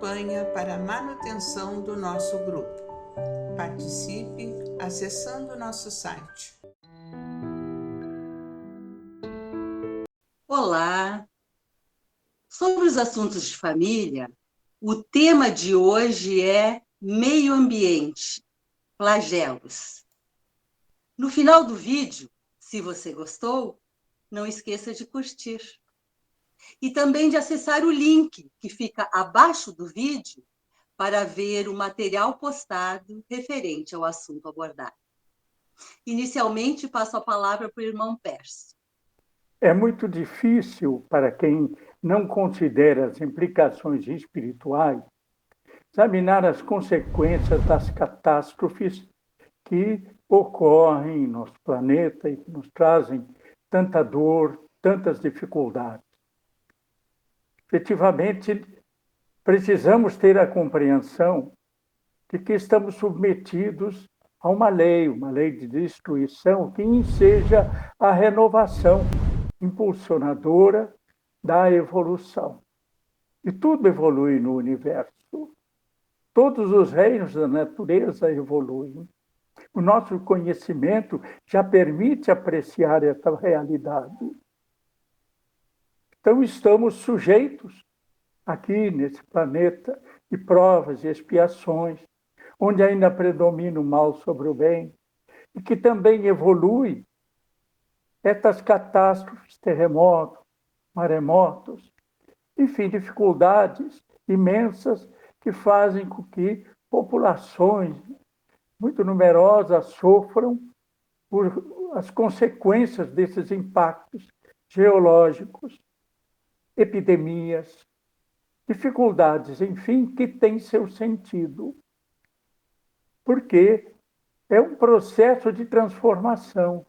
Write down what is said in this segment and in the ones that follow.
campanha para a manutenção do nosso grupo. Participe acessando nosso site. Olá! Sobre os assuntos de família, o tema de hoje é meio ambiente, flagelos. No final do vídeo, se você gostou, não esqueça de curtir. E também de acessar o link que fica abaixo do vídeo para ver o material postado referente ao assunto abordado. Inicialmente, passo a palavra para o irmão Pércio. É muito difícil para quem não considera as implicações espirituais examinar as consequências das catástrofes que ocorrem em nosso planeta e que nos trazem tanta dor, tantas dificuldades. Efetivamente, precisamos ter a compreensão de que estamos submetidos a uma lei de destruição que enseja a renovação impulsionadora da evolução. E tudo evolui no universo. Todos os reinos da natureza evoluem. O nosso conhecimento já permite apreciar essa realidade. Então, estamos sujeitos aqui nesse planeta de provas e expiações, onde ainda predomina o mal sobre o bem, e que também evolui essas catástrofes, terremotos, maremotos, enfim, dificuldades imensas que fazem com que populações muito numerosas sofram por as consequências desses impactos geológicos, epidemias, dificuldades, enfim, que têm seu sentido. Porque é um processo de transformação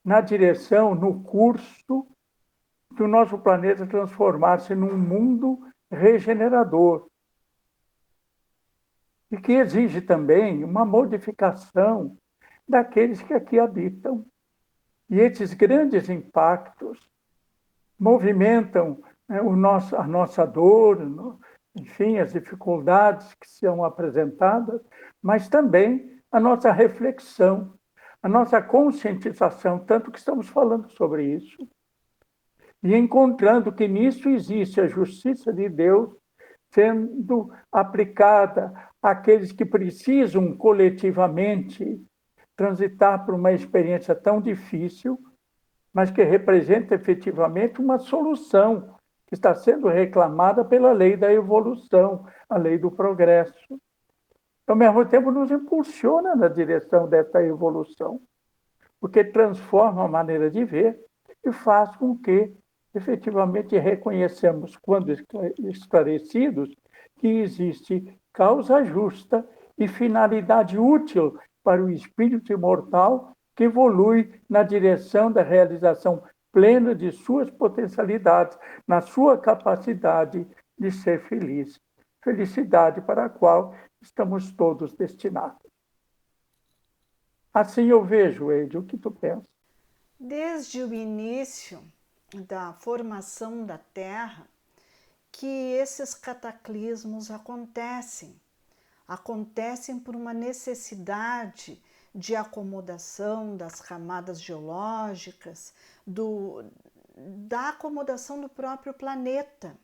na direção, no curso do nosso planeta transformar-se num mundo regenerador. E que exige também uma modificação daqueles que aqui habitam. E esses grandes impactos movimentam a nossa dor, enfim, as dificuldades que são apresentadas, mas também a nossa reflexão, a nossa conscientização, tanto que estamos falando sobre isso, e encontrando que nisso existe a justiça de Deus sendo aplicada àqueles que precisam coletivamente transitar por uma experiência tão difícil, mas que representa efetivamente uma solução que está sendo reclamada pela lei da evolução, a lei do progresso. Ao mesmo tempo, nos impulsiona na direção dessa evolução, porque transforma a maneira de ver e faz com que, efetivamente, reconheçamos, quando esclarecidos, que existe causa justa e finalidade útil para o espírito imortal que evolui na direção da realização plena de suas potencialidades, na sua capacidade de ser feliz. Felicidade para a qual estamos todos destinados. Assim eu vejo, Eide, o que tu pensa? Desde o início da formação da Terra, que esses cataclismos acontecem. Acontecem por uma necessidade de acomodação das camadas geológicas, da acomodação do próprio planeta.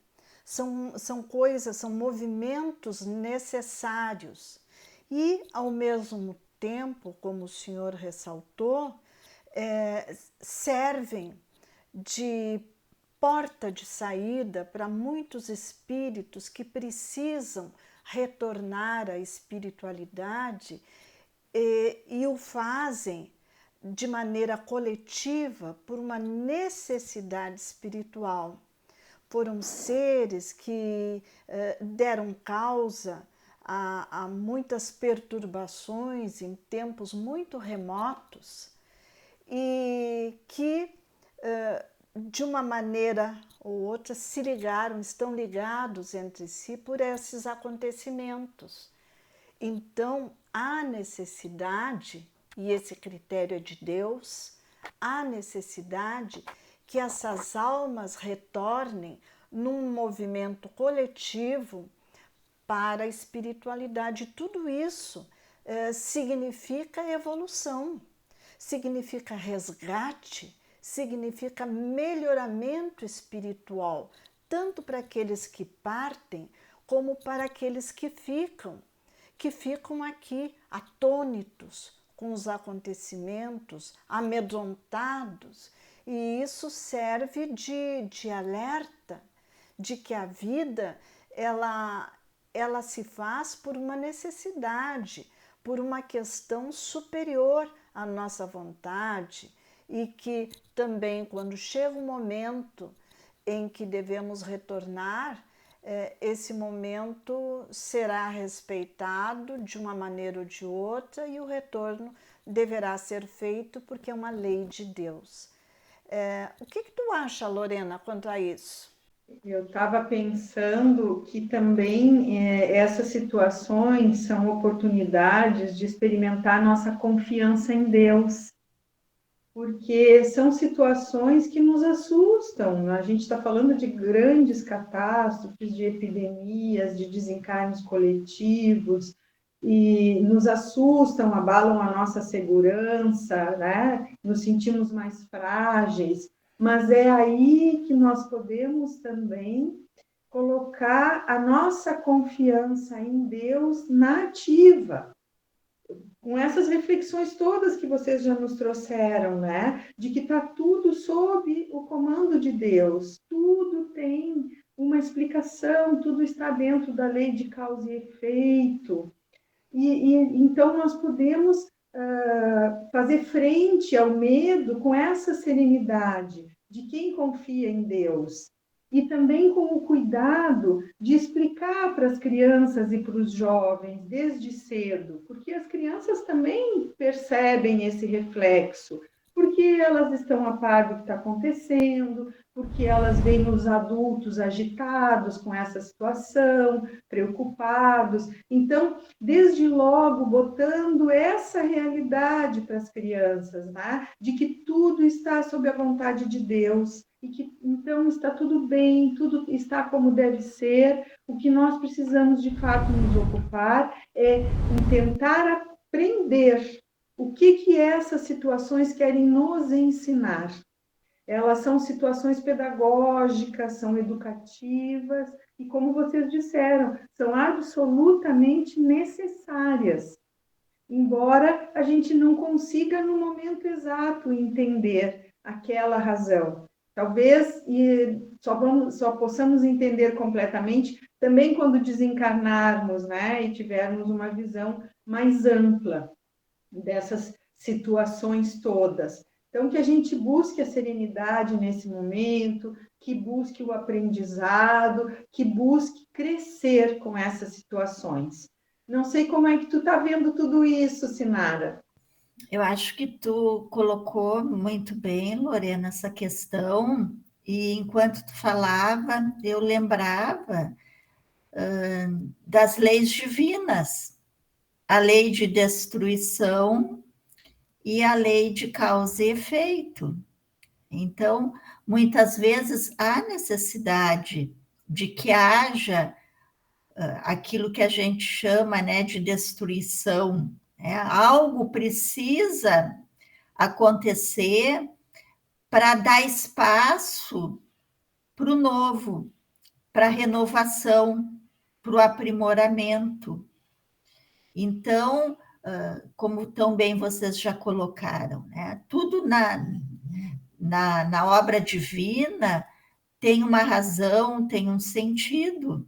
São coisas, são movimentos necessários. E, ao mesmo tempo, como o senhor ressaltou, servem de porta de saída para muitos espíritos que precisam retornar à espiritualidade e o fazem de maneira coletiva por uma necessidade espiritual. Foram seres que deram causa a muitas perturbações em tempos muito remotos e que, de uma maneira ou outra, se ligaram, estão ligados entre si por esses acontecimentos. Então, há necessidade, e esse critério é de Deus, há necessidade que essas almas retornem num movimento coletivo para a espiritualidade. Tudo isso significa evolução, significa resgate, significa melhoramento espiritual, tanto para aqueles que partem, como para aqueles que ficam aqui atônitos com os acontecimentos, amedrontados. E isso serve de alerta de que a vida ela se faz por uma necessidade, por uma questão superior à nossa vontade, e que também, quando chega o momento em que devemos retornar, esse momento será respeitado de uma maneira ou de outra, e o retorno deverá ser feito porque é uma lei de Deus. O que tu acha, Lorena, quanto a isso? Eu estava pensando que também essas situações são oportunidades de experimentar nossa confiança em Deus, porque são situações que nos assustam. A gente está falando de grandes catástrofes, de epidemias, de desencarnes coletivos, e nos assustam, abalam a nossa segurança, né? Nos sentimos mais frágeis, mas é aí que nós podemos também colocar a nossa confiança em Deus na ativa, com essas reflexões todas que vocês já nos trouxeram, né? De que está tudo sob o comando de Deus, tudo tem uma explicação, tudo está dentro da lei de causa e efeito. E então nós podemos fazer frente ao medo com essa serenidade de quem confia em Deus. E também com o cuidado de explicar para as crianças e para os jovens desde cedo, porque as crianças também percebem esse reflexo, porque elas estão a par do que está acontecendo, porque elas veem os adultos agitados com essa situação, preocupados. Então, desde logo, botando essa realidade para as crianças, né? De que tudo está sob a vontade de Deus, e que então está tudo bem, tudo está como deve ser. O que nós precisamos de fato nos ocupar é em tentar aprender o que essas situações querem nos ensinar. Elas são situações pedagógicas, são educativas e, como vocês disseram, são absolutamente necessárias, embora a gente não consiga no momento exato entender aquela razão. Talvez só possamos entender completamente também quando desencarnarmos, né, e tivermos uma visão mais ampla dessas situações todas. Então, que a gente busque a serenidade nesse momento, que busque o aprendizado, que busque crescer com essas situações. Não sei como é que tu está vendo tudo isso, Sinara. Eu acho que tu colocou muito bem, Lorena, essa questão, e enquanto tu falava, eu lembrava das leis divinas, a lei de destruição e a lei de causa e efeito. Então, muitas vezes há necessidade de que haja aquilo que a gente chama, né, de destruição. Algo precisa acontecer para dar espaço para o novo, para a renovação, para o aprimoramento. Então, como tão bem vocês já colocaram, né, tudo na obra divina tem uma razão, tem um sentido.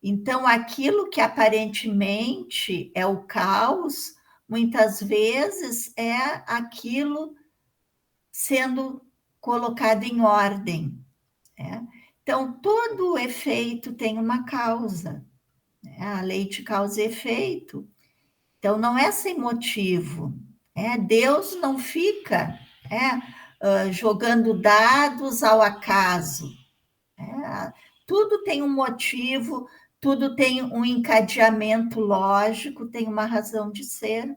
Então, aquilo que aparentemente é o caos, muitas vezes é aquilo sendo colocado em ordem. Né? Então, todo efeito tem uma causa, né? A lei de causa e efeito. Então, não é sem motivo. Deus não fica jogando dados ao acaso. Tudo tem um motivo, tudo tem um encadeamento lógico, tem uma razão de ser.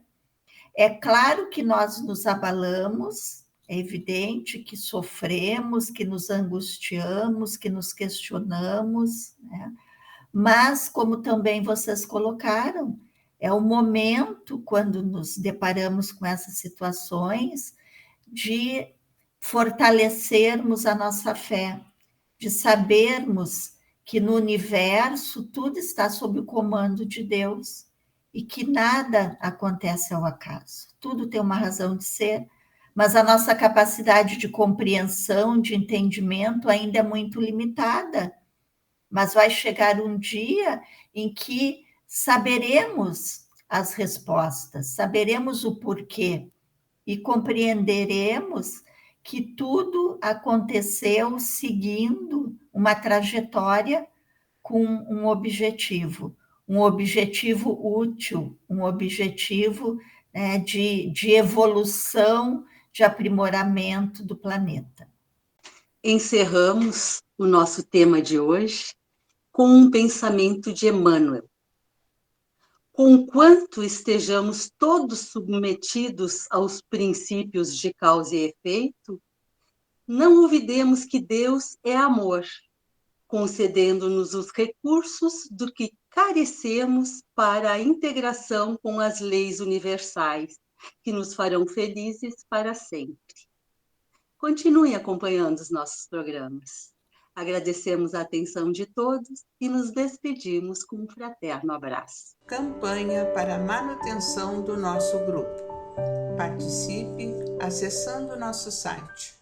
É claro que nós nos abalamos, é evidente que sofremos, que nos angustiamos, que nos questionamos, né? mas, como também vocês colocaram, é o momento, quando nos deparamos com essas situações, de fortalecermos a nossa fé, de sabermos que no universo tudo está sob o comando de Deus e que nada acontece ao acaso. Tudo tem uma razão de ser, mas a nossa capacidade de compreensão, de entendimento ainda é muito limitada. Mas vai chegar um dia em que saberemos as respostas, saberemos o porquê e compreenderemos que tudo aconteceu seguindo uma trajetória com um objetivo útil, um objetivo de evolução, de aprimoramento do planeta. Encerramos o nosso tema de hoje com um pensamento de Emmanuel. Conquanto estejamos todos submetidos aos princípios de causa e efeito, não olvidemos que Deus é amor, concedendo-nos os recursos do que carecemos para a integração com as leis universais, que nos farão felizes para sempre. Continuem acompanhando os nossos programas. Agradecemos a atenção de todos e nos despedimos com um fraterno abraço. Campanha para a manutenção do nosso grupo. Participe acessando nosso site